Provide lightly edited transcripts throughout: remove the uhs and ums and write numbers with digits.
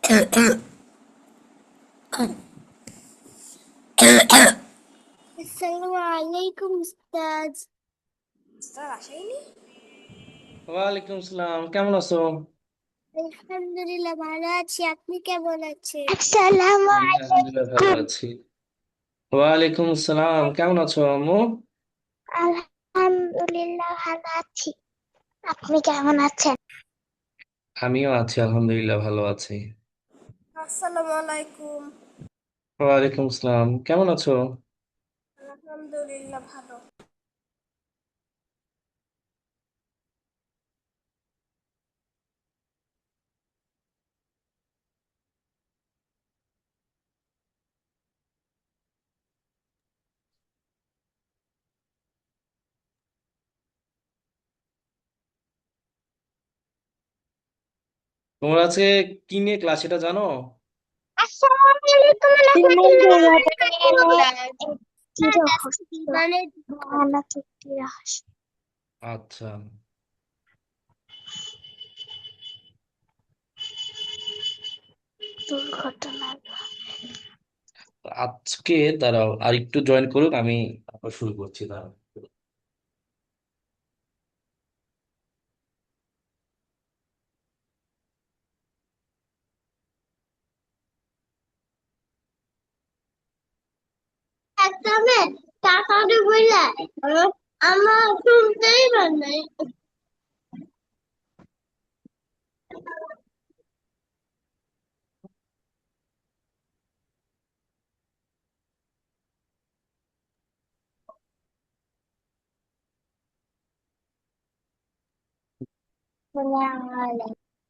আসসালামু আলাইকুম উস্তাদ। স্যার আসেনি। ওয়ালাইকুম আসসালাম, কেমন আছো? আলহামদুলিল্লাহ ভালো আছি, আপনি কেমন আছেন? আসসালামু আলহামদুলিল্লাহ ভালো আলাইকুম। আছি। ওয়ালাইকুম আসসালাম, কেমন আছো আম্মু? আলহামদুলিল্লাহ ভালো আছি। আপনি কেমন আছেন? আমিও আছি, আলহামদুলিল্লাহ ভালো আছি। আসসালামু আলাইকুম। ওয়ালাইকুম আসসালাম, কেমন আছো? আলহামদুলিল্লাহ ভালো। তোমরা আজকে কি নিয়ে ক্লাস এটা জানো? আসসালামু আলাইকুম রাহমাতুল্লাহ। একটি রহস্য, মানে ভয়ানক একটি রহস্য। আচ্ছা, দুর্ঘটনা। আজকে দাঁড়াও আর একটু জয়েন করুক, আমি আবার শুরু করছি, দাঁড়াও। একদমে টাকা বইলা আমার শুনতেই পারে।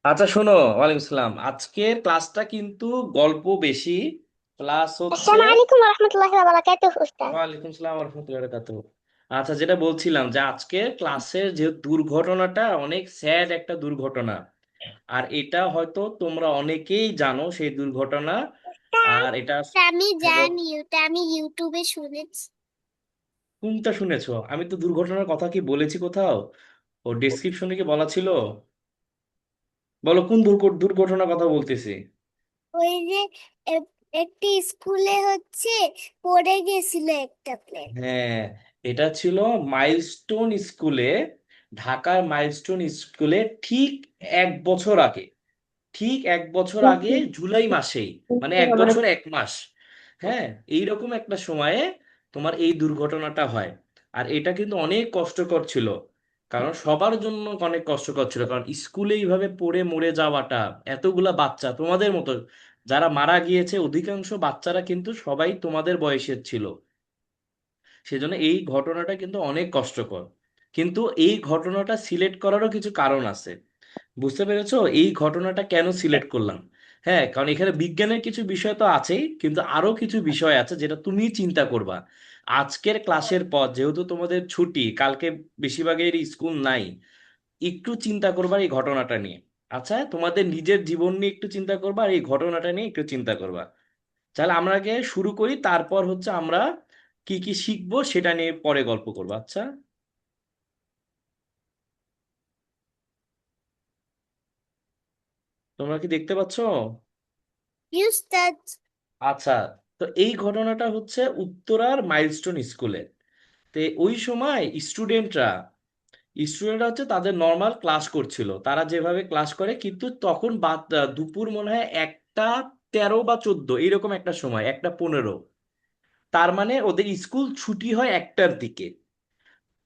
আচ্ছা শোনো, ওয়ালাইকুম আসসালাম, আজকের ক্লাসটা কিন্তু গল্প বেশি, প্লাস হচ্ছে। আসসালামু আলাইকুম রাহমাতুল্লাহি ওয়া বারাকাতুহু উস্তাদ। ওয়ালাইকুম সালাম ওয়া রাহমাতুল্লাহি ওয়া বারাকাতুহু। আচ্ছা, যেটা বলছিলাম যে আজকের ক্লাসের যে দুর্ঘটনাটা অনেক স্যাড একটা দুর্ঘটনা, আর এটা হয়তো তোমরা অনেকেই জানো সেই দুর্ঘটনা। আর এটা আমি হ্যাঁ, জানি, ওটা আমি ইউটিউবে শুনেছি। কোনটা শুনেছো? আমি তো দুর্ঘটনার কথা কি বলেছি কোথাও? ও ডেসক্রিপশনে কি বলা ছিল? বলো কোন দুর্ঘটনার কথা বলতেছি। ওই যে একটি স্কুলে পড়ে গেছিল একটা প্লেন। হ্যাঁ, এটা ছিল মাইলস্টোন স্কুলে, ঢাকার মাইলস্টোন স্কুলে, ঠিক 1 বছর আগে। ঠিক 1 বছর আগে জুলাই মাসেই, মানে 1 বছর 1 মাস। হ্যাঁ, এইরকম একটা সময়ে তোমার এই দুর্ঘটনাটা হয়। আর এটা কিন্তু অনেক কষ্টকর ছিল, কারণ সবার জন্য অনেক কষ্টকর ছিল, কারণ স্কুলে এইভাবে পড়ে মরে যাওয়াটা, এতগুলা বাচ্চা তোমাদের মতো, যারা মারা গিয়েছে অধিকাংশ বাচ্চারা কিন্তু সবাই তোমাদের বয়সের ছিল। সেজন্য এই ঘটনাটা কিন্তু অনেক কষ্টকর। কিন্তু এই ঘটনাটা সিলেক্ট করারও কিছু কারণ আছে। বুঝতে পেরেছো এই ঘটনাটা কেন সিলেক্ট করলাম? হ্যাঁ, কারণ এখানে বিজ্ঞানের কিছু বিষয় তো আছেই, কিন্তু আরো কিছু বিষয় আছে যেটা তুমি চিন্তা করবা। আজকের ক্লাসের পর যেহেতু তোমাদের ছুটি, কালকে বেশিরভাগের স্কুল নাই, একটু চিন্তা করবা এই ঘটনাটা নিয়ে। আচ্ছা, তোমাদের নিজের জীবন নিয়ে একটু চিন্তা করবা, আর এই ঘটনাটা নিয়ে একটু চিন্তা করবা। তাহলে আমরা আগে শুরু করি, তারপর হচ্ছে আমরা কি কি শিখবো সেটা নিয়ে পরে গল্প করবো, আচ্ছা? তোমরা কি দেখতে পাচ্ছো? উস্তাদ, আচ্ছা, তো এই ঘটনাটা হচ্ছে উত্তরার মাইলস্টোন স্কুলে। তো ওই সময় স্টুডেন্টরা হচ্ছে তাদের নর্মাল ক্লাস করছিল, তারা যেভাবে ক্লাস করে, কিন্তু তখন দুপুর মনে হয় 1টা 13 বা 14 এইরকম একটা সময়, 1টা 15। তার মানে ওদের স্কুল ছুটি হয় 1টার দিকে,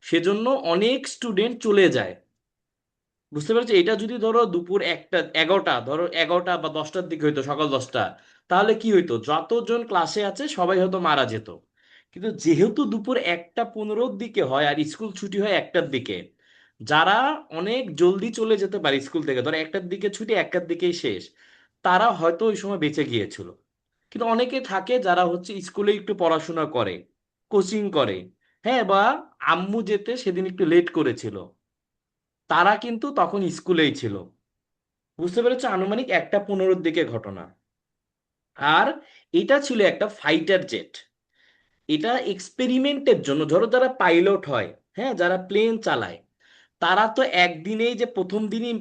সেজন্য অনেক স্টুডেন্ট চলে যায়। বুঝতে পেরেছো? এটা যদি ধরো দুপুর 1টা 11টা, ধরো 11টা বা 10টার দিকে হইতো, সকাল 10টা, তাহলে কি হইতো, যতজন ক্লাসে আছে সবাই হয়তো মারা যেত। কিন্তু যেহেতু দুপুর 1টা 15-র দিকে হয় আর স্কুল ছুটি হয় 1টার দিকে, যারা অনেক জলদি চলে যেতে পারে স্কুল থেকে, ধরো 1টার দিকে ছুটি 1টার দিকেই শেষ, তারা হয়তো ওই সময় বেঁচে গিয়েছিল। কিন্তু অনেকে থাকে যারা হচ্ছে স্কুলে একটু পড়াশোনা করে, কোচিং করে, হ্যাঁ, বা আম্মু যেতে সেদিন একটু লেট করেছিল, তারা কিন্তু তখন স্কুলেই ছিল। বুঝতে পেরেছো? আনুমানিক 1টা 15-র দিকে ঘটনা। আর এটা ছিল একটা ফাইটার জেট। এটা এক্সপেরিমেন্টের জন্য, ধরো যারা পাইলট হয়, হ্যাঁ, যারা প্লেন চালায়, তারা তো একদিনেই যে প্রথম দিনই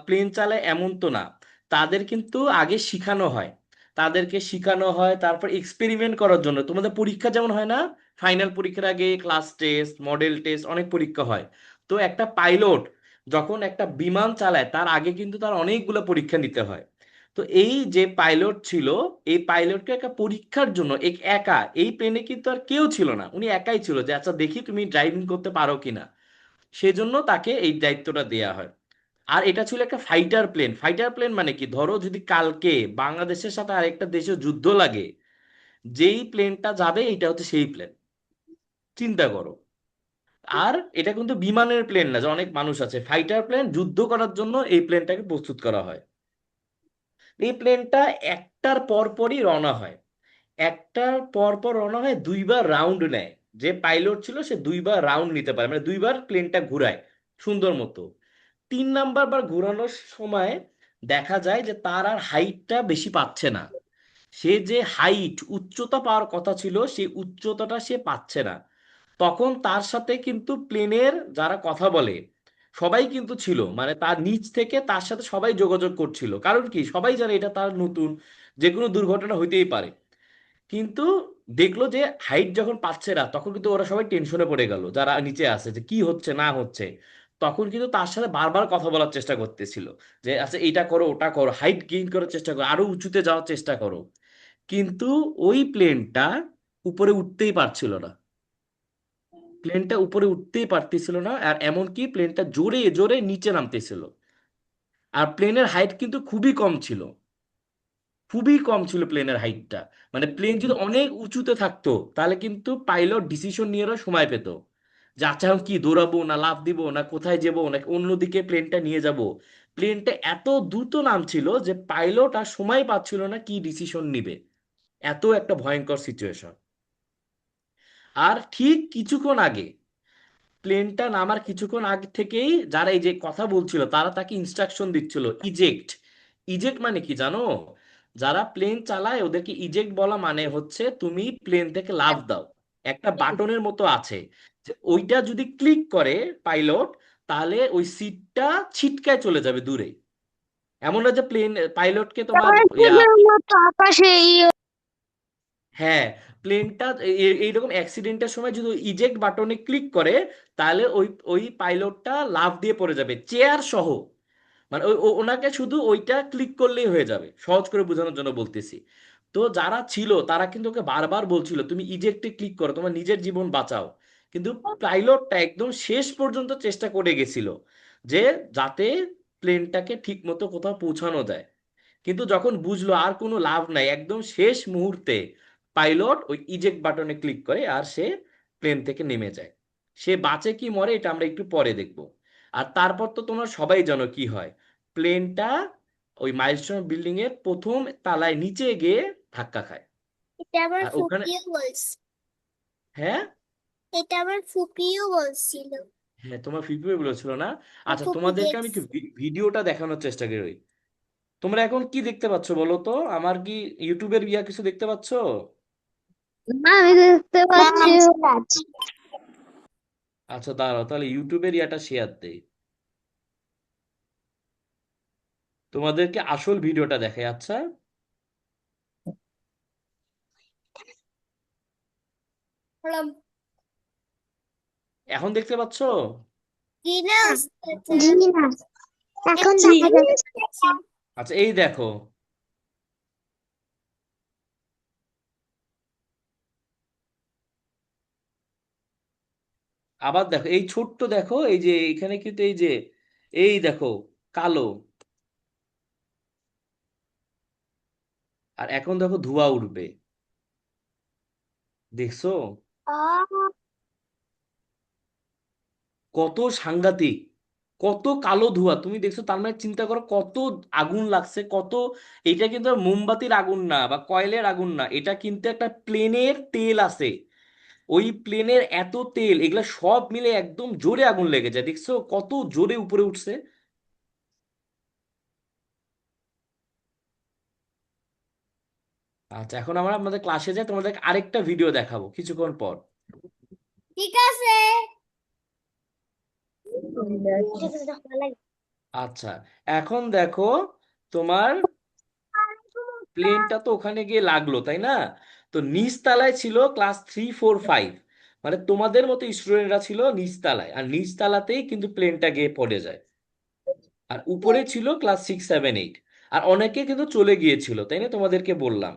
প্লেন চালায় এমন তো না। তাদের কিন্তু আগে শিখানো হয়, তাদেরকে শিখানো হয় তারপর এক্সপেরিমেন্ট করার জন্য। তোমাদের পরীক্ষা যেমন হয় না, ফাইনাল পরীক্ষার আগে ক্লাস টেস্ট, মডেল টেস্ট, অনেক পরীক্ষা হয়। তো একটা পাইলট যখন একটা বিমান চালায় তার আগে কিন্তু তার অনেকগুলো পরীক্ষা নিতে হয়। তো এই যে পাইলট ছিল, এই পাইলটকে একটা পরীক্ষার জন্য একা, এই প্লেনে কিন্তু আর কেউ ছিল না, উনি একাই ছিল যে আচ্ছা দেখি তুমি ড্রাইভিং করতে পারো কিনা, সেজন্য তাকে এই দায়িত্বটা দেয়া হয়। আর এটা ছিল একটা ফাইটার প্লেন। ফাইটার প্লেন মানে কি, ধরো যদি কালকে বাংলাদেশের সাথে আরেকটা দেশে যুদ্ধ লাগে, যেই প্লেনটা যাবে এটা হচ্ছে সেই প্লেন। চিন্তা করো। আর এটা কিন্তু বিমানের প্লেন না যে অনেক মানুষ আছে, ফাইটার প্লেন, যুদ্ধ করার জন্য এই প্লেনটাকে প্রস্তুত করা হয়। এই প্লেনটা একটার পর পরই রওনা হয়, একটার পর পর রওনা হয়, দুইবার রাউন্ড নেয়। যে পাইলট ছিল সে দুইবার রাউন্ড নিতে পারে, মানে দুইবার প্লেনটা ঘুরায় সুন্দর মতো। 3 নাম্বার বার ঘোরানোর সময় দেখা যায় যে তার আর হাইটটা বেশি পাচ্ছে না, সে যে হাইট উচ্চতা পাওয়ার কথা ছিল সেই উচ্চতাটা সে পাচ্ছে না। তখন তার সাথে কিন্তু প্লেনের যারা কথা বলে সবাই কিন্তু ছিল, মানে তার নিচ থেকে তার সাথে সবাই যোগাযোগ করছিল, কারণ কি সবাই জানে এটা তার নতুন, যে কোনো দুর্ঘটনা হইতেই পারে। কিন্তু দেখলো যে হাইট যখন পাচ্ছে না, তখন কিন্তু ওরা সবাই টেনশনে পড়ে গেল যারা নিচে আছে, যে কি হচ্ছে না হচ্ছে। তখন কিন্তু তার সাথে বারবার কথা বলার চেষ্টা করতেছিল, যে আচ্ছা এইটা করো, ওটা করো, হাইট গেইন করার চেষ্টা করো, আরো উঁচুতে যাওয়ার চেষ্টা করো। কিন্তু ওই প্লেনটা উপরে উঠতেই পারছিল না, প্লেনটা উপরে উঠতেই পারতেছিল না, আর এমনকি প্লেনটা জোরে জোরে নিচে নামতেছিল। আর প্লেনের হাইট কিন্তু খুবই কম ছিল, খুবই কম ছিল প্লেনের হাইটটা। মানে প্লেন যদি অনেক উঁচুতে থাকতো তাহলে কিন্তু পাইলট ডিসিশন নিয়েও সময় পেত, যে আচ্ছা এখন কি দৌড়াবো না লাফ দিব না কোথায় যাবো না অন্যদিকে প্লেনটা নিয়ে যাব। প্লেনটা এত দ্রুত নামছিল যে পাইলট আর সময় পাচ্ছিল না কি ডিসিশন নিবে, এত একটা ভয়ঙ্কর সিচুয়েশন। আর ঠিক কিছুক্ষণ আগে, প্লেনটা নামার কিছুক্ষণ আগে থেকেই যারা এই যে কথা বলছিল তারা তাকে ইনস্ট্রাকশন দিচ্ছিল ইজেক্ট। ইজেক্ট মানে কি জানো? যারা প্লেন চালায় ওদেরকে ইজেক্ট বলা মানে হচ্ছে তুমি প্লেন থেকে লাফ দাও। একটা বাটনের মতো আছে, যে ওইটা যদি ক্লিক করে পাইলট, তাহলে ওই সিটটা ছিটকায় চলে যাবে দূরে। এমন না যে প্লেন পাইলটকে তোমার প্যারাশুটের মতো আকাশে হ্যাঁ, প্লেনটা এইরকম অ্যাক্সিডেন্টের সময় যদি ইজেক্ট বাটনে ক্লিক করে, তাহলে ওই ওই পাইলটটা লাফ দিয়ে পড়ে যাবে চেয়ার সহ। মানে ওনাকে শুধু ওইটা ক্লিক করলেই হয়ে যাবে, সহজ করে বোঝানোর জন্য বলতেছি। তো যারা ছিল তারা কিন্তু ওকে বারবার বলছিল তুমি ইজেক্টে ক্লিক করো, তোমার নিজের জীবন বাঁচাও। কিন্তু পাইলটটা একদম শেষ পর্যন্ত চেষ্টা করে গেছিল যে যাতে প্লেনটাকে ঠিক মতো কোথাও পৌঁছানো যায়। কিন্তু যখন বুঝলো আর কোনো লাভ নাই, একদম শেষ মুহূর্তে পাইলট ওই ইজেক্ট বাটনে ক্লিক করে আর সে প্লেন থেকে নেমে যায়। সে বাঁচে কি মরে এটা আমরা একটু পরে দেখব। আর তারপর তো তোমরা সবাই জানো কি হয়, প্লেনটা ওই মাইলস্টোন বিল্ডিং এর প্রথম তালায় নিচে গিয়ে ধাক্কা খায়। এটা আমার আর ওখানে, ফুপিও বলছে। হ্যাঁ, এটা আমার ফুপিও বলছিল। হ্যাঁ তোমার ফিফি বলেছিল না? ও আচ্ছা ফুপি তোমাদেরকে আমি একটু দেখছে। ভিডিওটা দেখানোর চেষ্টা করি। তোমরা এখন কি দেখতে পাচ্ছ বলো তো? আমার কি ইউটিউবের কিছু দেখতে পাচ্ছ? আমি দেখতে পাচ্ছি আচ্ছা দাঁড়াও, তাহলে ইউটিউবের শেয়ার দেই, তোমাদেরকে আসল ভিডিওটা দেখাই। আচ্ছা বললাম, এখন দেখতে পাচ্ছ? কি না আসতেছে? জি না, এখন আচ্ছা, দেখা আমি যাচ্ছে। আসতেছি। আচ্ছা এই দেখো, আবার দেখো এই ছোট্ট, দেখো এই যে এখানে কিন্তু এই যে, এই দেখো কালো, আর এখন দেখো ধোঁয়া উঠবে, দেখছো? আহ, কত সাংঘাতিক, কত কালো ধোঁয়া তুমি দেখছো, তার মানে চিন্তা করো কত আগুন লাগছে, কত। এটা কিন্তু আর মোমবাতির আগুন না বা কয়লের আগুন না, এটা কিন্তু একটা প্লেনের তেল আছে। ওই প্লেনের এত তেল, এগুলা সব মিলে একদম জোরে আগুন লেগে যায়, দেখছো কত জোরে উপরে উঠছে। আচ্ছা এখন আমরা আমাদের ক্লাসে যাই, তোমাদের আরেকটা ভিডিও দেখাবো কিছুক্ষণ পর। ঠিক আছে। আচ্ছা এখন দেখো, তোমার প্লেনটা তো ওখানে গিয়ে লাগলো, তাই না? তো নিচ তলায় ছিল ক্লাস 3, 4, 5, মানে তোমাদের মতো স্টুডেন্টরা ছিল নিচ তলায়, আর নিচ তলাতেই কিন্তু প্লেনটা গিয়ে পড়ে যায়। আর উপরে ছিল ক্লাস 6, 7, 8, আর অনেকে কিন্তু চলে গিয়েছিল, তাই না? তোমাদেরকে বললাম।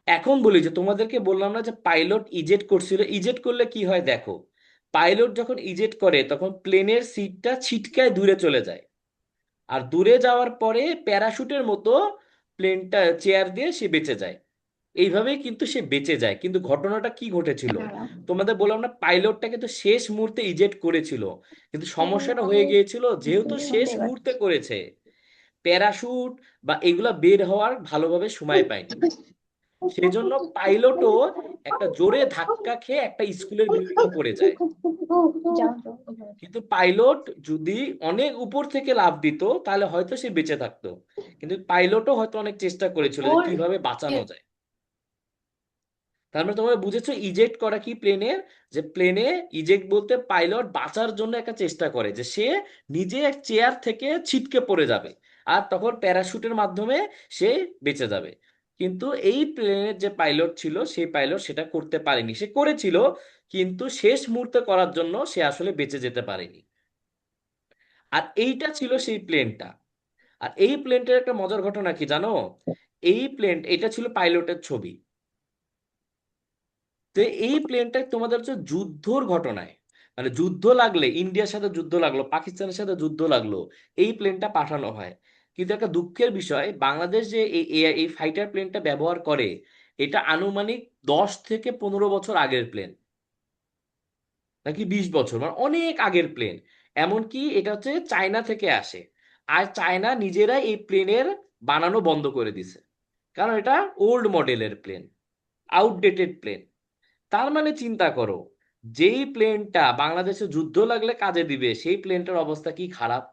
এখন বলি যে তোমাদেরকে বললাম না যে পাইলট ইজেক্ট করছিল, ইজেক্ট করলে কি হয় দেখো। পাইলট যখন ইজেক্ট করে তখন প্লেনের সিটটা ছিটকায় দূরে চলে যায়, আর দূরে যাওয়ার পরে প্যারাশুটের মতো প্লেনটা চেয়ার দিয়ে সে বেঁচে যায়। এইভাবেই কিন্তু সে বেঁচে যায়। কিন্তু ঘটনাটা কি ঘটেছিল, তোমাদের বললাম না পাইলটটা কিন্তু শেষ মুহূর্তে ইজেক্ট করেছিল, কিন্তু সমস্যাটা হয়ে গিয়েছিল যেহেতু শেষ মুহূর্তে করেছে, প্যারাশুট বা এগুলা বের হওয়ার ভালোভাবে সময় পায়নি। সেজন্য পাইলটও একটা জোরে ধাক্কা খেয়ে একটা স্কুলের বিল্ডিং এ পড়ে যায়। কিন্তু পাইলট যদি অনেক উপর থেকে লাফ দিত তাহলে হয়তো সে বেঁচে থাকতো, কিন্তু পাইলটও হয়তো অনেক চেষ্টা করেছিল যে কিভাবে বাঁচানো যায়। তার মানে তোমরা বুঝেছো ইজেক্ট করা কি প্লেনের, যে প্লেনে ইজেক্ট বলতে পাইলট বাঁচার জন্য একটা চেষ্টা করে যে সে নিজে এক চেয়ার থেকে ছিটকে পড়ে যাবে, আর তখন প্যারাশুটের মাধ্যমে সে বেঁচে যাবে। কিন্তু এই প্লেনের যে পাইলট ছিল সেই পাইলট সেটা করতে পারেনি, সে করেছিল কিন্তু শেষ মুহূর্তে করার জন্য সে আসলে বেঁচে যেতে পারেনি। আর এইটা ছিল সেই প্লেনটা। আর এই প্লেনটার একটা মজার ঘটনা কি জানো, এই প্লেন এটা ছিল পাইলটের ছবি। তো এই প্লেনটা তোমাদের হচ্ছে যুদ্ধর ঘটনায়, মানে যুদ্ধ লাগলে, ইন্ডিয়ার সাথে যুদ্ধ লাগলো, পাকিস্তানের সাথে যুদ্ধ লাগলো, এই প্লেনটা পাঠানো হয়। কিন্তু একটা দুঃখের বিষয়, বাংলাদেশ যে এই ফাইটার প্লেনটা ব্যবহার করে, এটা আনুমানিক 10 থেকে 15 বছর আগের প্লেন, নাকি 20 বছর, মানে অনেক আগের প্লেন। এমনকি এটা হচ্ছে চায়না থেকে আসে, আর চায়না নিজেরাই এই প্লেনের বানানো বন্ধ করে দিছে, কারণ এটা ওল্ড মডেলের প্লেন, আউটডেটেড প্লেন। তার মানে চিন্তা করো, যেই প্লেনটা বাংলাদেশে যুদ্ধ লাগলে কাজে দিবে সেই প্লেনটার অবস্থা কি খারাপ,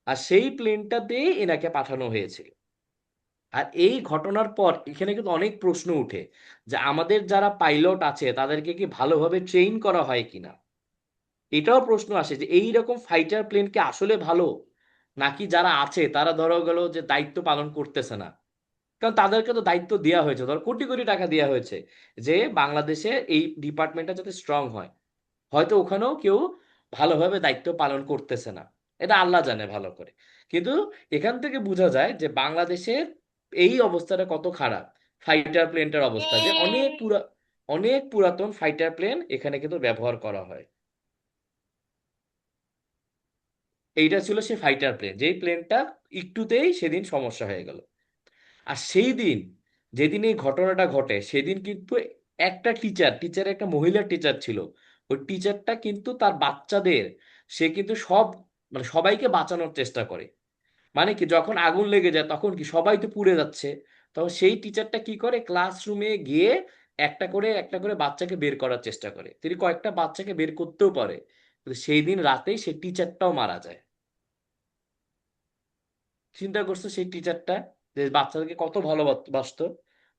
আর সেই প্লেনটাতেই এনাকে পাঠানো হয়েছিল। আর এই ঘটনার পর এখানে কিন্তু অনেক প্রশ্ন উঠে যে আমাদের যারা পাইলট আছে তাদেরকে কি ভালোভাবে ট্রেন করা হয় কিনা। এটাও প্রশ্ন আসে যে এই রকম ফাইটার প্লেন কি আসলে ভালো, নাকি যারা আছে তারা ধরো গেল যে দায়িত্ব পালন করতেছে না। কারণ তাদেরকে তো দায়িত্ব দেওয়া হয়েছে, ধর কোটি কোটি টাকা দেওয়া হয়েছে যে বাংলাদেশে এই ডিপার্টমেন্টটা যাতে স্ট্রং হয়, হয়তো ওখানেও কেউ ভালোভাবে দায়িত্ব পালন করতেছে না, এটা আল্লাহ জানে ভালো করে। কিন্তু এখান থেকে বোঝা যায় যে বাংলাদেশের এই অবস্থাটা কত খারাপ, ফাইটার প্লেনটার অবস্থা, যে অনেক পুরাতন ফাইটার প্লেন এখানে কিন্তু ব্যবহার করা হয়। এইটা ছিল সেই ফাইটার প্লেন, যেই প্লেনটা একটুতেই সেদিন সমস্যা হয়ে গেল। আর সেই দিন, যেদিন এই ঘটনাটা ঘটে সেদিন কিন্তু একটা টিচার একটা মহিলা টিচার ছিল, ওই টিচারটা কিন্তু তার বাচ্চাদের, সে কিন্তু মানে সবাইকে বাঁচানোর চেষ্টা করে। মানে কি যখন আগুন লেগে যায় তখন কি সবাই তো পুড়ে যাচ্ছে, তখন সেই টিচারটা কি করে ক্লাসরুমে গিয়ে একটা করে বাচ্চাকে বের করার চেষ্টা করে, তিনি কয়েকটা বাচ্চাকে বের করতেও পারে। কিন্তু সেই দিন রাতেই সেই টিচারটাও মারা যায়। চিন্তা করছো সেই টিচারটা যে বাচ্চাদেরকে কত ভালোবাসতো।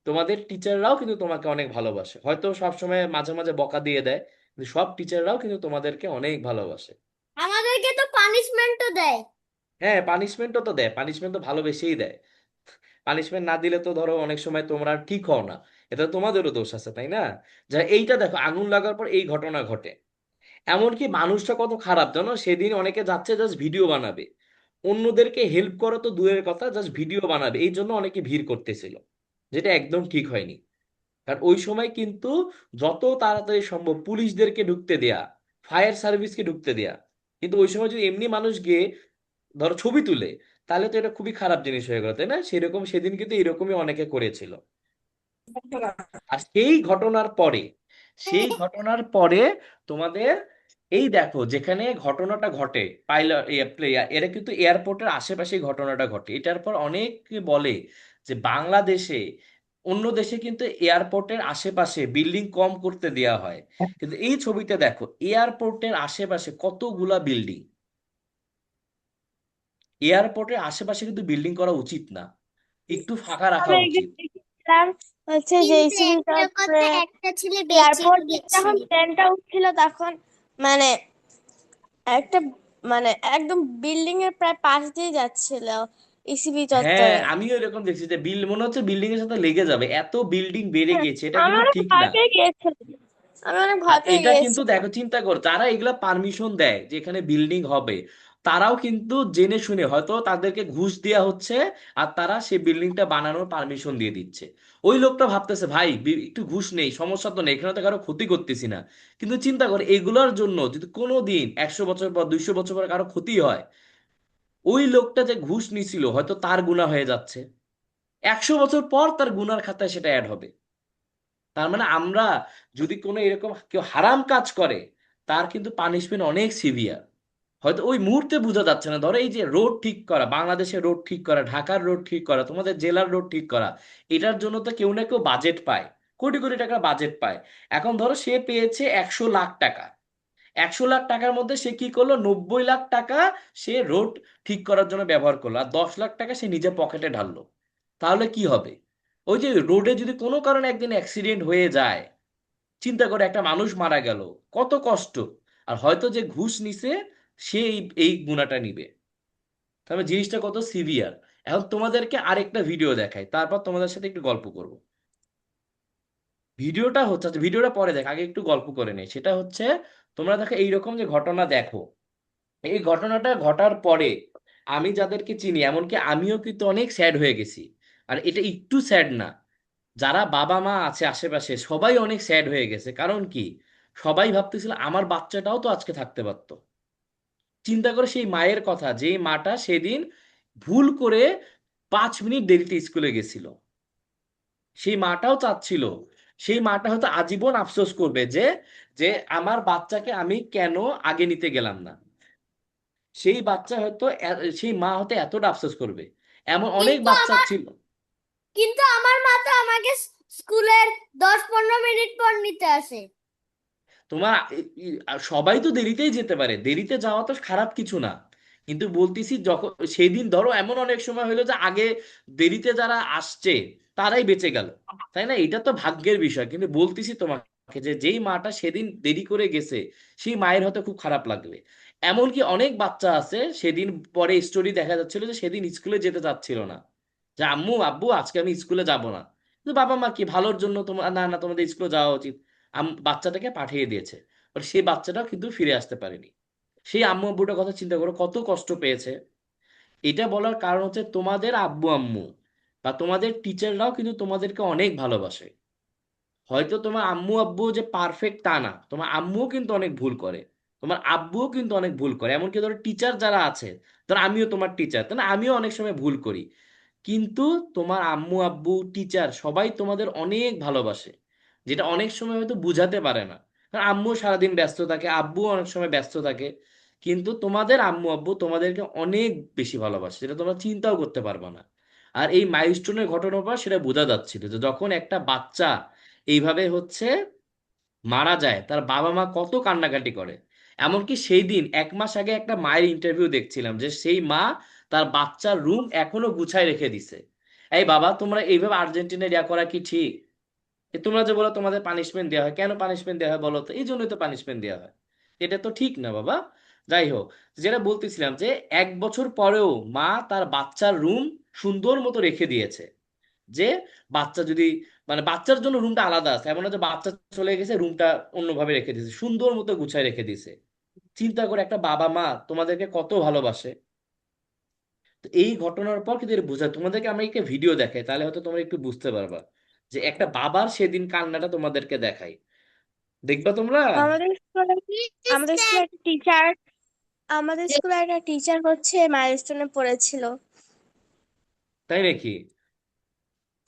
তোমাদের টিচাররাও কিন্তু তোমাকে অনেক ভালোবাসে, হয়তো সব সময় মাঝে মাঝে বকা দিয়ে দেয়, কিন্তু সব টিচাররাও কিন্তু তোমাদেরকে অনেক ভালোবাসে। আমাদেরকে তো পানিশমেন্টও দেয়। হ্যাঁ, পানিশমেন্টও তো দেয়, পানিশমেন্ট তো ভালোবেসেই দেয়। পানিশমেন্ট না দিলে তো ধরো অনেক সময় তোমরা ঠিক হও না, এটা তোমাদেরও দোষ আছে, তাই না? যা এইটা দেখো, আগুন লাগার পর এই ঘটনা ঘটে। এমনকি মানুষটা কত খারাপ জানো, সেদিন অনেকে যাচ্ছে জাস্ট ভিডিও বানাবে, অন্যদেরকে হেল্প করা তো দূরের কথা, জাস্ট ভিডিও বানাবে, এই জন্য অনেকে ভিড় করতেছিল, যেটা একদম ঠিক হয়নি। কারণ ওই সময় কিন্তু যত তাড়াতাড়ি সম্ভব পুলিশদেরকে ঢুকতে দেয়া, ফায়ার সার্ভিসকে ঢুকতে দেয়া, কিন্তু ওই সময় যদি এমনি মানুষ গিয়ে ধরো ছবি তুলে, তাহলে তো এটা খুবই খারাপ জিনিস হয়ে গেল, তাই না? সেরকম সেদিন কিন্তু এরকমই অনেকে করেছিল। আর সেই ঘটনার পরে তোমাদের এই দেখো যেখানে ঘটনাটা ঘটে, পাইলট প্লেয়ার এরা কিন্তু এয়ারপোর্টের আশেপাশে ঘটনাটা ঘটে, এটার পর অনেক বলে যে বাংলাদেশে, অন্য দেশে কিন্তু এয়ারপোর্টের আশেপাশে বিল্ডিং কম করতে দেয়া হয়, কিন্তু এই ছবিতে দেখো এয়ারপোর্টের আশেপাশে কতগুলা বিল্ডিং। এয়ারপোর্টের আশেপাশে কিন্তু বিল্ডিং করা উচিত না, একটু ফাঁকা রাখা আমরা একদিন উচিত। দেখেছিলাম হচ্ছে যে কিন্তু সিরিজটা একটা কথা, একটা ছেলে বেঁচেও এয়ারপোর্ট গেছে। যখন ট্রেনটা উঠছিল তখন মানে একটা মানে একদম বিল্ডিং এর প্রায় পাশ দিয়ে যাচ্ছিল ইসিবি হ্যাঁ, চত্বরে। আমিও এরকম দেখছি যে মনে হচ্ছে বিল্ডিং এর সাথে লেগে যাবে, এত বিল্ডিং বেড়ে হ্যাঁ, গেছে, এটা আমি কিন্তু অনেক ঠিক ভয় না। পেয়ে গিয়েছিলাম। আমি অনেক আর ভয় পেয়ে এটা কিন্তু গিয়েছিলাম। দেখো, চিন্তা কর, যারা এগুলা পারমিশন দেয় যে এখানে বিল্ডিং হবে, তারাও কিন্তু জেনে শুনে হয়তো তাদেরকে ঘুষ দেওয়া হচ্ছে, আর তারা সেই বিল্ডিংটা বানানোর পারমিশন দিয়ে দিচ্ছে। ওই লোকটা ভাবতেছে ভাই একটু ঘুষ নেই, সমস্যা তো নেই, এখানে তো কারো ক্ষতি করতেছি না। কিন্তু চিন্তা কর, এগুলোর জন্য যদি কোনো দিন 100 বছর পর 200 বছর পর কারো ক্ষতি হয়, ওই লোকটা যে ঘুষ নিছিল হয়তো তার গুনাহ হয়ে যাচ্ছে, 100 বছর পর তার গুনার খাতায় সেটা অ্যাড হবে। তার মানে আমরা যদি কোনো এরকম কেউ হারাম কাজ করে, তার কিন্তু পানিশমেন্ট অনেক সিভিয়ার। হয়তো ওই মুহূর্তে বোঝা যাচ্ছে না, ধরো এই যে রোড ঠিক করা, বাংলাদেশের রোড ঠিক করা, ঢাকার রোড ঠিক করা, তোমাদের জেলার রোড ঠিক করা, এটার জন্য তো কেউ না কেউ বাজেট পায়, কোটি কোটি টাকা বাজেট পায়। এখন ধরো সে পেয়েছে 100 লাখ টাকা, 100 লাখ টাকার মধ্যে সে কি করলো, 90 লাখ টাকা সে রোড ঠিক করার জন্য ব্যবহার করলো, আর 10 লাখ টাকা সে নিজে পকেটে ঢাললো। তাহলে কি হবে? ওই যে রোডে যদি কোনো কারণে একদিন অ্যাক্সিডেন্ট হয়ে যায়, চিন্তা করে একটা মানুষ মারা গেল, কত কষ্ট। আর হয়তো যে ঘুষ নিছে সে এই গুণাটা নিবে। তবে জিনিসটা কত সিভিয়ার। এখন তোমাদেরকে আরেকটা ভিডিও দেখাই, তারপর তোমাদের সাথে একটু গল্প করব। ভিডিওটা হচ্ছে, আচ্ছা, ভিডিওটা পরে দেখ, আগে একটু গল্প করে নেই। সেটা হচ্ছে, তোমরা দেখো এইরকম যে ঘটনা দেখো, এই ঘটনাটা ঘটার পরে আমি যাদেরকে চিনি, এমনকি আমিও কিন্তু অনেক স্যাড হয়ে গেছি। আর এটা একটু স্যাড না, যারা বাবা মা আছে আশেপাশে সবাই অনেক স্যাড হয়ে গেছে। কারণ কি, সবাই ভাবতেছিল আমার বাচ্চাটাও তো আজকে থাকতে পারতো। চিন্তা করে সেই মায়ের কথা, যে মাটা সেদিন ভুল করে 5 মিনিট দেরিতে স্কুলে গেছিল, সেই মাটাও চাচ্ছিল, সেই মাটা হয়তো আজীবন আফসোস করবে যে যে আমার বাচ্চাকে আমি কেন আগে নিতে গেলাম না। সেই বাচ্চা হয়তো সেই মা হয়তো এতটা আফসোস করবে। এমন অনেক কিন্তু বাচ্চা আমার ছিল। কিন্তু আমার মা তো আমাকে স্কুলের 10-15 মিনিট পর নিতে আসে। তোমার সবাই তো দেরিতেই যেতে পারে, দেরিতে যাওয়া তো খারাপ কিছু না। কিন্তু বলতেছি, যখন সেদিন ধরো এমন অনেক সময় হলো যে আগে দেরিতে যারা আসছে তারাই বেঁচে গেল, তাই না? এটা তো ভাগ্যের বিষয়। কিন্তু বলতেছি তোমাকে যে যেই মাটা সেদিন দেরি করে গেছে, সেই মায়ের হয়তো খুব খারাপ লাগবে। এমনকি অনেক বাচ্চা আছে সেদিন, পরে স্টোরি দেখা যাচ্ছিল যে সেদিন স্কুলে যেতে চাচ্ছিল না, যে আম্মু আব্বু আজকে আমি স্কুলে যাব না। কিন্তু বাবা মা কি ভালোর জন্য, তোমার না না তোমাদের স্কুলে যাওয়া উচিত, বাচ্চাটাকে পাঠিয়ে দিয়েছে। বাট সেই বাচ্চাটাও কিন্তু ফিরে আসতে পারেনি। সেই আম্মু আব্বুটার কথা চিন্তা করো, কত কষ্ট পেয়েছে। এটা বলার কারণ হচ্ছে, তোমাদের আব্বু আম্মু বা তোমাদের টিচাররাও কিন্তু তোমাদেরকে অনেক ভালোবাসে। হয়তো তোমার আম্মু আব্বু যে পারফেক্ট তা না, তোমার আম্মুও কিন্তু অনেক ভুল করে, তোমার আব্বুও কিন্তু অনেক ভুল করে। এমনকি ধরো টিচার যারা আছে, ধরো আমিও তোমার টিচার, তাই না, আমিও অনেক সময় ভুল করি। কিন্তু তোমার আম্মু আব্বু টিচার সবাই তোমাদের অনেক ভালোবাসে, যেটা অনেক সময় হয়তো বুঝাতে পারে না। কারণ আম্মু সারাদিন ব্যস্ত থাকে, আব্বু অনেক সময় ব্যস্ত থাকে, কিন্তু তোমাদের আম্মু আব্বু তোমাদেরকে অনেক বেশি ভালোবাসে, যেটা তোমরা চিন্তাও করতে পারবে না। আর এই মাইলস্টোনের ঘটনার পর সেটা বোঝা যাচ্ছিল যে যখন একটা বাচ্চা এইভাবে হচ্ছে মারা যায়, তার বাবা মা কত কান্নাকাটি করে। এমনকি সেই দিন 1 মাস আগে একটা মায়ের ইন্টারভিউ দেখছিলাম, যে সেই মা তার বাচ্চার রুম এখনো গুছায় রেখে দিছে। এই বাবা, তোমরা এইভাবে আর্জেন্টিনায় ইয়া করা কি ঠিক? তোমরা যে বলো তোমাদের পানিশমেন্ট দেওয়া হয়, কেন পানিশমেন্ট দেওয়া হয় বলো তো? এই জন্যই তো পানিশমেন্ট দেওয়া হয়। এটা তো ঠিক না বাবা। যাই হোক, যেটা বলতেছিলাম যে 1 বছর পরেও মা তার বাচ্চার রুম সুন্দর মতো রেখে দিয়েছে। যে বাচ্চা যদি, মানে বাচ্চার জন্য রুমটা আলাদা আছে, এমন না যে বাচ্চা চলে গেছে রুমটা অন্যভাবে রেখে দিয়েছে, সুন্দর মতো গুছায় রেখে দিয়েছে। চিন্তা করে একটা বাবা মা তোমাদেরকে কত ভালোবাসে। তো এই ঘটনার পর কিন্তু এটা বোঝা, তোমাদেরকে আমি একটা ভিডিও দেখাই, তাহলে হয়তো তোমরা একটু বুঝতে পারবা, যে একটা বাবার সেদিন কান্নাটা তোমাদেরকে দেখাই, দেখবা তোমরা। আমাদের স্কুলে Please আমাদের স্কুলে stand. একটা টিচার আমাদের স্কুলে একটা টিচার হচ্ছে মাইলস্টোনে পড়েছিল। তাই নাকি?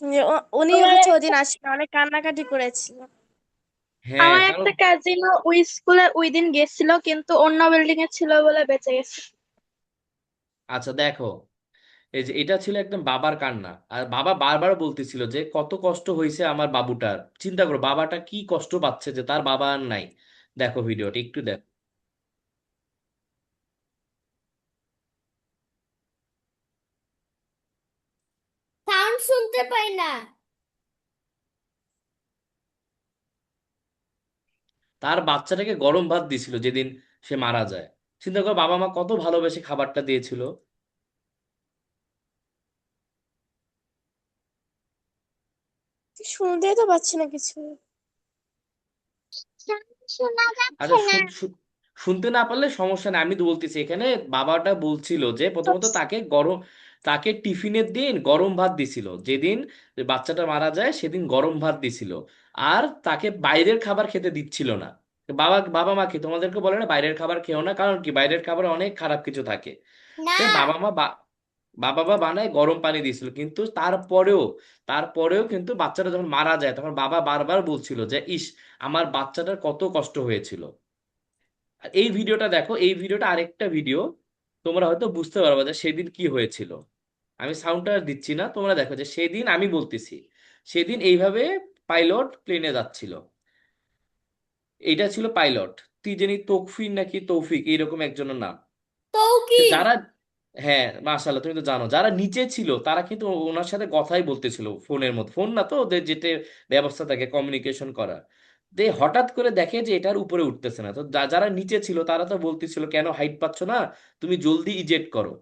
যে উনি আমার হচ্ছে ওদিন একটা আসলে অনেক কান্নাকাটি করেছিল। হ্যাঁ, আমার কারণ একটা কাজিনও ওই স্কুলে ওই দিন গেছিল, কিন্তু অন্য বিল্ডিং এ ছিল বলে বেঁচে গেছে। আচ্ছা দেখো, এই যে এটা ছিল একদম বাবার কান্না, আর বাবা বারবার বলতেছিল যে কত কষ্ট হয়েছে আমার বাবুটার। চিন্তা করো বাবাটা কি কষ্ট পাচ্ছে যে তার বাবা আর নাই। দেখো ভিডিওটা একটু দেখো। সাউন্ড শুনতে পাই না। তার বাচ্চাটাকে গরম ভাত দিছিল যেদিন সে মারা যায়। চিন্তা করো বাবা মা কত ভালোবেসে খাবারটা দিয়েছিল। শুনতেই তো পাচ্ছি না কিছু। শোনা যাচ্ছে আচ্ছা না। শুনতে না পারলে সমস্যা নেই, আমি তো বলতেছি এখানে। বাবাটা বলছিল যে প্রথমত তাকে টিফিনের দিন গরম ভাত দিছিল, যেদিন বাচ্চাটা মারা যায় সেদিন গরম ভাত দিছিল। আর তাকে বাইরের খাবার খেতে দিচ্ছিল না। বাবা মা কি তোমাদেরকে বলে না বাইরের খাবার খেও না? কারণ কি বাইরের খাবার অনেক খারাপ কিছু থাকে। না, তো বাবা মা বানায় গরম পানি দিয়েছিল, কিন্তু তারপরেও কিন্তু বাচ্চাটা যখন মারা যায় তখন বাবা বারবার বলছিল যে ইস, আমার বাচ্চাটার কত কষ্ট হয়েছিল। আর এই ভিডিওটা দেখো, এই ভিডিওটা আরেকটা ভিডিও, তোমরা হয়তো বুঝতে পারবে যে সেদিন কি হয়েছিল। আমি সাউন্ডটা আর দিচ্ছি না, তোমরা দেখো যে সেদিন আমি বলতেছি, সেদিন এইভাবে পাইলট প্লেনে যাচ্ছিল। এইটা ছিল পাইলট, তুই জানি তৌফিক নাকি তৌফিক এইরকম একজনের নাম। তো তৌকির। যারা, হ্যাঁ মাশাআল্লাহ, তুমি তো জানো যারা নিচে ছিল তারা কিন্তু ওনার সাথে কথাই বলতেছিল ফোনের মধ্যে। ফোন না তো, ওদের যেটা ব্যবস্থা থাকে কমিউনিকেশন করার। হঠাৎ করে দেখে যে এটার উপরে উঠতেছে না, তো যারা নিচে ছিল তারা তো বলতেছিল কেন হাইট পাচ্ছ না, তুমি জলদি ইজেক্ট করো।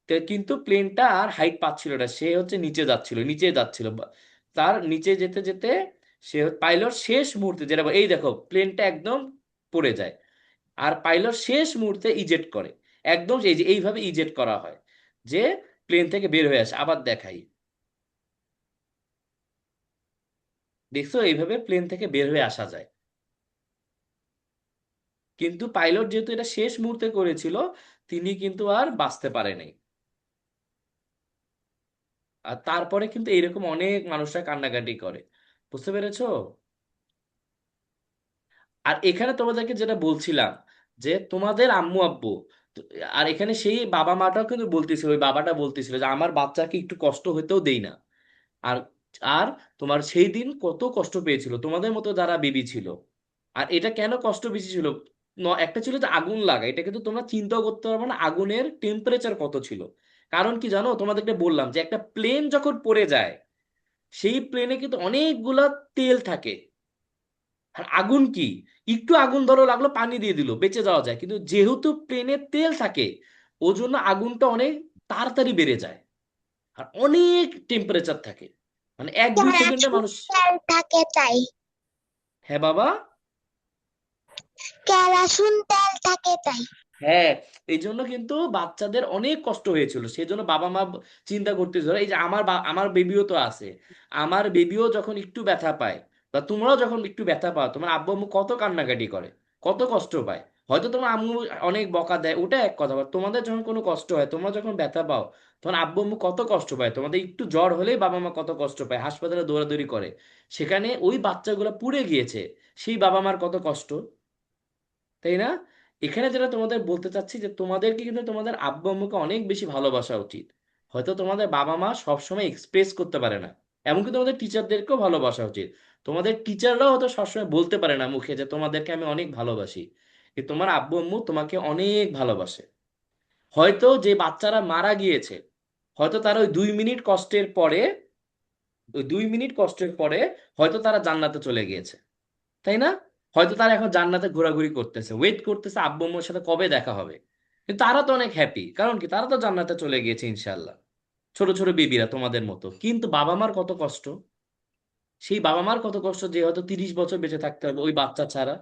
তো কিন্তু প্লেনটা আর হাইট পাচ্ছিল না, সে হচ্ছে নিচে যাচ্ছিল তার নিচে যেতে যেতে সে পাইলট শেষ মুহূর্তে যেটা এই দেখো প্লেনটা একদম পড়ে যায়। আর পাইলট শেষ মুহূর্তে ইজেক্ট করে। একদম এই যে এইভাবে ইজেক্ট করা হয়, যে প্লেন থেকে বের হয়ে আসে। আবার দেখাই, দেখছো এইভাবে প্লেন থেকে বের হয়ে আসা যায়। কিন্তু পাইলট যেহেতু এটা শেষ মুহূর্তে করেছিল, তিনি কিন্তু আর বাঁচতে পারে নাই। আর তারপরে কিন্তু এইরকম অনেক মানুষরা কান্নাকাটি করে। বুঝতে পেরেছো? আর এখানে তোমাদেরকে যেটা বলছিলাম যে তোমাদের আম্মু আব্বু, তো- আর এখানে সেই বাবা মাটাও কিন্তু বলতেছিল, ওই বাবাটা বলতেছিল যে আমার বাচ্চাকে একটু কষ্ট হতেও দেই না। আর আর তোমার সেই দিন কত কষ্ট পেয়েছিল তোমাদের মতো যারা বেবি ছিল। আর এটা কেন কষ্ট বেশি ছিল, একটা ছিল যে আগুন লাগা, এটা কিন্তু তোমরা চিন্তাও করতে পারবে না আগুনের টেম্পারেচার কত ছিল। কারণ কি জানো, তোমাদেরকে বললাম যে একটা প্লেন যখন পড়ে যায় সেই প্লেনে কিন্তু অনেকগুলা তেল থাকে। আর আগুন কি, একটু আগুন ধরো লাগলো পানি দিয়ে দিল বেঁচে যাওয়া যায়, কিন্তু যেহেতু প্লেনে তেল থাকে ওই জন্য আগুনটা অনেক তাড়াতাড়ি বেড়ে যায়। আর অনেক টেম্পারেচার থাকে, মানে 1-2 সেকেন্ডে কেরাসিন মানুষ। তেল থাকে তাই। হ্যাঁ বাবা। কেরাসিন তেল থাকে তাই। হ্যাঁ, এই জন্য কিন্তু বাচ্চাদের অনেক কষ্ট হয়েছিল, সেই জন্য বাবা মা চিন্তা করতেছিল। এই যে আমার বেবিও তো আছে, আমার বেবিও যখন একটু ব্যথা পায় বা তোমরাও যখন একটু ব্যথা পাও, তোমার আব্বু আম্মু কত কান্নাকাটি করে, কত কষ্ট পায়। হয়তো তোমার আম্মু অনেক বকা দেয়, ওটা এক কথা, বাট তোমাদের যখন কোনো কষ্ট হয়, তোমরা যখন ব্যথা পাও, তখন আব্বু আম্মু কত কষ্ট পায়। তোমাদের একটু জ্বর হলেই বাবা মা কত কষ্ট পায়, হাসপাতালে দৌড়াদৌড়ি করে। সেখানে ওই বাচ্চাগুলো পুড়ে গিয়েছে, সেই বাবা মার কত কষ্ট, তাই না? এখানে যেটা তোমাদের বলতে চাচ্ছি যে তোমাদেরকে কিন্তু তোমাদের আব্বু আম্মুকে অনেক বেশি ভালোবাসা উচিত। হয়তো তোমাদের বাবা মা সবসময় এক্সপ্রেস করতে পারে না, এমনকি তোমাদের টিচারদেরকেও ভালোবাসা উচিত। তোমাদের টিচাররাও হয়তো সবসময় বলতে পারে না মুখে যে তোমাদেরকে আমি অনেক ভালোবাসি, কিন্তু তোমার আব্বু আম্মু তোমাকে অনেক ভালোবাসে। হয়তো যে বাচ্চারা মারা গিয়েছে, হয়তো তারা ওই 2 মিনিট কষ্টের পরে হয়তো তারা জান্নাতে চলে গিয়েছে, তাই না? হয়তো তারা এখন জান্নাতে ঘোরাঘুরি করতেছে, ওয়েট করতেছে আব্বু আম্মুর সাথে কবে দেখা হবে। কিন্তু তারা তো অনেক হ্যাপি, কারণ কি তারা তো জান্নাতে চলে গিয়েছে ইনশাল্লাহ। ছোট ছোট বেবিরা তোমাদের মতো, কিন্তু বাবা মার কত কষ্ট, সেই বাবা মার কত কষ্ট যে হয়তো 30 বছর বেঁচে থাকতে হবে ওই বাচ্চা ছাড়া।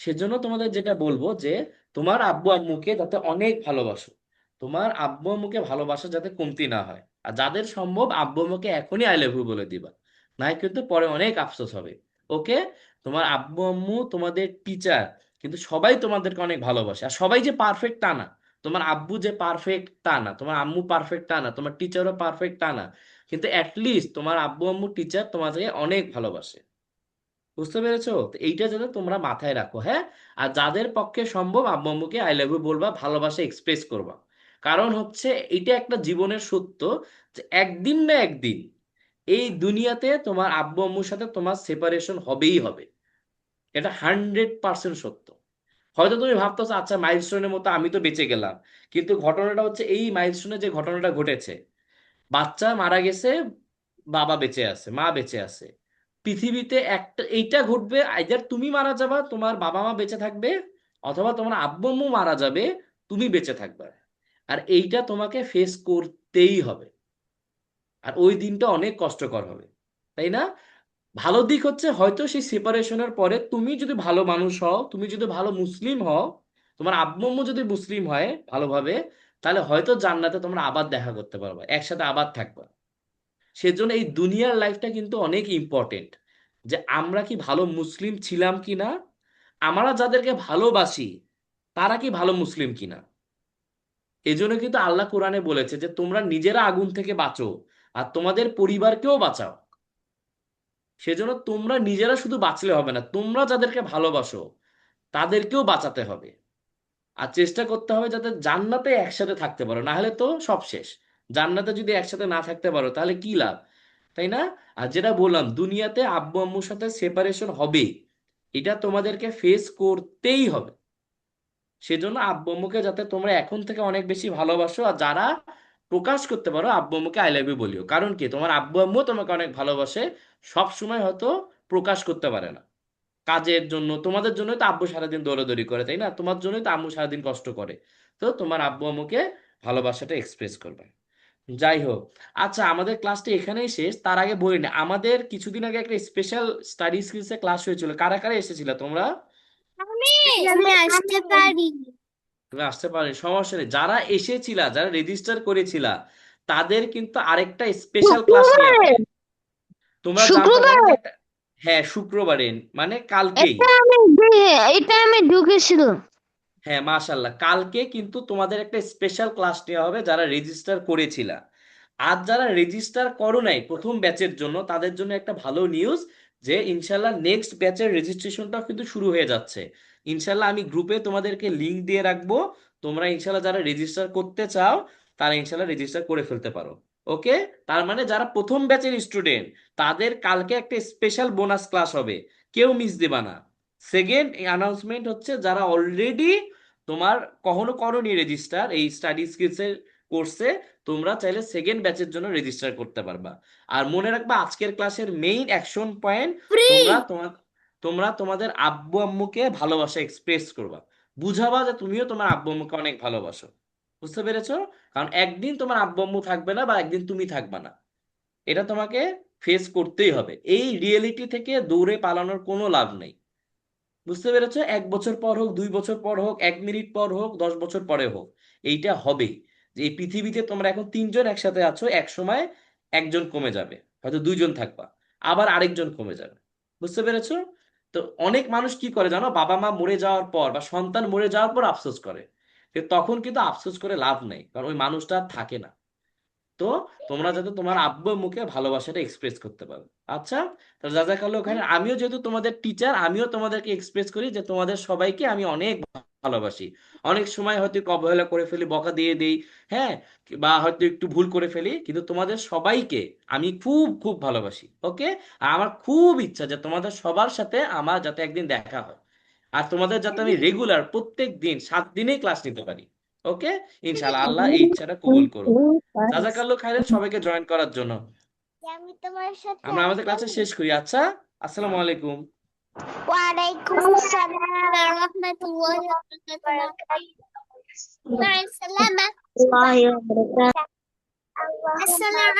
সেজন্য তোমাদের যেটা বলবো যে তোমার আব্বু আম্মুকে যাতে অনেক ভালোবাসো, তোমার আব্বু আম্মুকে ভালোবাসা যাতে কমতি না হয়। আর যাদের সম্ভব আব্বু আম্মুকে এখনই আই লাভ ইউ বলে দিবা, নাই কিন্তু পরে অনেক আফসোস হবে। ওকে? তোমার আব্বু আম্মু তোমাদের টিচার, কিন্তু সবাই তোমাদেরকে অনেক ভালোবাসে। আর সবাই যে পারফেক্ট তা না, তোমার আব্বু যে পারফেক্ট তা না, তোমার আম্মু পারফেক্ট তা না, তোমার টিচারও পারফেক্ট তা না, কিন্তু অ্যাটলিস্ট তোমার আব্বু আম্মু টিচার তোমাদেরকে অনেক ভালোবাসে। বুঝতে পেরেছো? তো এইটা যাতে তোমরা মাথায় রাখো, হ্যাঁ। আর যাদের পক্ষে সম্ভব আব্বু আম্মুকে আই লাভ ইউ বলবা, ভালোবাসা এক্সপ্রেস করবা। কারণ হচ্ছে এটা একটা জীবনের সত্য যে একদিন না একদিন এই দুনিয়াতে তোমার আব্বু আম্মুর সাথে তোমার সেপারেশন হবেই হবে। এটা 100% সত্য। হয়তো তুমি ভাবতেছো আচ্ছা মাইলস্টোনের মতো আমি তো বেঁচে গেলাম, কিন্তু ঘটনাটা হচ্ছে এই মাইলস্টোনে যে ঘটনাটা ঘটেছে, বাচ্চা মারা গেছে, বাবা বেঁচে আছে, মা বেঁচে আছে। পৃথিবীতে একটা এইটা ঘটবে, আইদার তুমি মারা যাবা, তোমার বাবা মা বেঁচে থাকবে, অথবা তোমার আব্বু আম্মু মারা যাবে, তুমি বেঁচে থাকবে। আর এইটা তোমাকে ফেস করতেই হবে। আর ওই দিনটা অনেক কষ্টকর হবে, তাই না? ভালো দিক হচ্ছে হয়তো সেই সেপারেশনের পরে তুমি যদি ভালো মানুষ হও, তুমি যদি ভালো মুসলিম হও, তোমার আব্বু আম্মু যদি মুসলিম হয় ভালোভাবে, তাহলে হয়তো জান্নাতে তোমরা আবার দেখা করতে পারবে, একসাথে আবার থাকবা। সেজন্য এই দুনিয়ার লাইফটা কিন্তু অনেক ইম্পর্টেন্ট, যে আমরা কি ভালো মুসলিম ছিলাম কিনা, আমরা যাদেরকে ভালোবাসি তারা কি ভালো মুসলিম কিনা। এই জন্য কিন্তু আল্লাহ কোরআনে বলেছে যে তোমরা নিজেরা আগুন থেকে বাঁচো আর তোমাদের পরিবারকেও বাঁচাও। সেজন্য তোমরা নিজেরা শুধু বাঁচলে হবে না, তোমরা যাদেরকে ভালোবাসো তাদেরকেও বাঁচাতে হবে। আর চেষ্টা করতে হবে যাতে জান্নাতে একসাথে থাকতে পারো, না হলে তো সব শেষ। জান্নাতে যদি একসাথে না থাকতে পারো তাহলে কি লাভ, তাই না? আর যেটা বললাম, দুনিয়াতে আব্বু আম্মুর সাথে সেপারেশন হবে, এটা তোমাদেরকে ফেস করতেই হবে। সেজন্য আব্বু আম্মুকে যাতে তোমরা এখন থেকে অনেক বেশি ভালোবাসো, আর যারা প্রকাশ করতে পারো আব্বু আম্মুকে আই লাভ ইউ বলিও। কারণ কি, তোমার আব্বু আম্মু তোমাকে অনেক ভালোবাসে, সব সময় হয়তো প্রকাশ করতে পারে না কাজের জন্য। তোমাদের জন্যই তো আব্বু সারাদিন দৌড়াদৌড়ি করে, তাই না? তোমার জন্যই তো আম্মু সারাদিন কষ্ট করে। তো তোমার আব্বু আম্মুকে ভালোবাসাটা এক্সপ্রেস করবে। যাই হোক, আচ্ছা আমাদের ক্লাসটা এখানেই শেষ। তার আগে বলি না, আমাদের কিছুদিন আগে একটা স্পেশাল স্টাডি স্কিলসের ক্লাস হয়েছিল, কারা কারা এসেছিল তোমরা? আমি আসতে পারি। তুমি আসতে পারো, সমস্যা নেই। যারা এসেছিলা, যারা রেজিস্টার করেছিলা, তাদের কিন্তু আরেকটা স্পেশাল ক্লাস নেওয়া হবে। তোমরা জানতে পারো যে একটা, হ্যাঁ শুক্রবারে, মানে কালকেই। এটা আমি ঢুকেছিলাম। হ্যাঁ মাশাল্লাহ, কালকে কিন্তু তোমাদের একটা স্পেশাল ক্লাস নেওয়া হবে যারা রেজিস্টার করেছিলা। আর যারা রেজিস্টার করো নাই প্রথম ব্যাচের জন্য, তাদের জন্য একটা ভালো নিউজ, যে ইনশাল্লাহ নেক্সট ব্যাচের রেজিস্ট্রেশনটা কিন্তু শুরু হয়ে যাচ্ছে। ইনশাল্লাহ আমি গ্রুপে তোমাদেরকে লিংক দিয়ে রাখবো। তোমরা ইনশাল্লাহ যারা রেজিস্টার করতে চাও তারা ইনশাল্লাহ রেজিস্টার করে ফেলতে পারো। ওকে, তার মানে যারা প্রথম ব্যাচের স্টুডেন্ট তাদের কালকে একটা স্পেশাল বোনাস ক্লাস হবে, কেউ মিস দিবা না। সেকেন্ড অ্যানাউন্সমেন্ট হচ্ছে, যারা অলরেডি তোমার কখনো করোনি রেজিস্টার এই স্টাডি স্কিলসের কোর্সে, তোমরা চাইলে সেকেন্ড ব্যাচের জন্য রেজিস্টার করতে পারবা। আর মনে রাখবা, আজকের ক্লাসের মেইন অ্যাকশন পয়েন্ট, ফ্রি। তোমরা তোমাদের আব্বু আম্মুকে ভালোবাসা এক্সপ্রেস করবা, বুঝাবা যে তুমিও তোমার আব্বু আম্মুকে অনেক ভালোবাসো। বুঝতে পেরেছো? কারণ একদিন তোমার আব্বু আম্মু থাকবে না, বা একদিন তুমি থাকবে না, এটা তোমাকে ফেস করতেই হবে। এই রিয়েলিটি থেকে দৌড়ে পালানোর কোনো লাভ নেই। বুঝতে পেরেছো? 1 বছর পর হোক, 2 বছর পর হোক, 1 মিনিট পর হোক, 10 বছর পরে হোক, এইটা হবেই। যে এই পৃথিবীতে তোমরা এখন 3 জন একসাথে আছো, এক সময় একজন কমে যাবে, হয়তো 2 জন থাকবা, আবার আরেকজন কমে যাবে। বুঝতে পেরেছো? তো অনেক মানুষ কি করে জানো, বাবা মা মরে যাওয়ার পর বা সন্তান মরে যাওয়ার পর আফসোস করে। তখন কিন্তু আফসোস করে লাভ নেই, কারণ ওই মানুষটা আর থাকে না। তো তোমরা যাতে তোমার আব্বু মুখে ভালোবাসাটা এক্সপ্রেস করতে পারো। আচ্ছা, তো জাযাকাল্লাহ খাইর। আমিও যেহেতু তোমাদের টিচার, আমিও তোমাদেরকে এক্সপ্রেস করি যে তোমাদের সবাইকে আমি অনেক ভালোবাসি। অনেক সময় হয়তো একটু অবহেলা করে ফেলি, বকা দিয়ে দেই, হ্যাঁ, বা হয়তো একটু ভুল করে ফেলি, কিন্তু তোমাদের সবাইকে আমি খুব খুব ভালোবাসি। ওকে, আর আমার খুব ইচ্ছা যে তোমাদের সবার সাথে আমার যাতে একদিন দেখা হয়, আর তোমাদের যাতে আমি রেগুলার প্রত্যেক দিন 7 দিনেই ক্লাস নিতে পারি। ওকে, ইনশাআল্লাহ আল্লাহ এই ইচ্ছাটা কবুল করুক। জাযাকাল্লাহ খাইরান সবাইকে জয়েন করার জন্য। আমি তোমার সাথে আমরা আমাদের ক্লাসে আসবো। শেষ করি। আচ্ছা, আসসালামু আলাইকুম। ওয়ালাইকুম আসসালাম ওয়া রাহমাতুল্লাহি ওয়া বারাকাতুহু। আসসালামু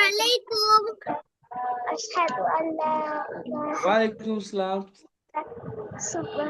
আলাইকুম। আশহাদু আল্লা ইলাহা ওয়ালাইকুম আসসালাম। ইল্লাল্লাহ।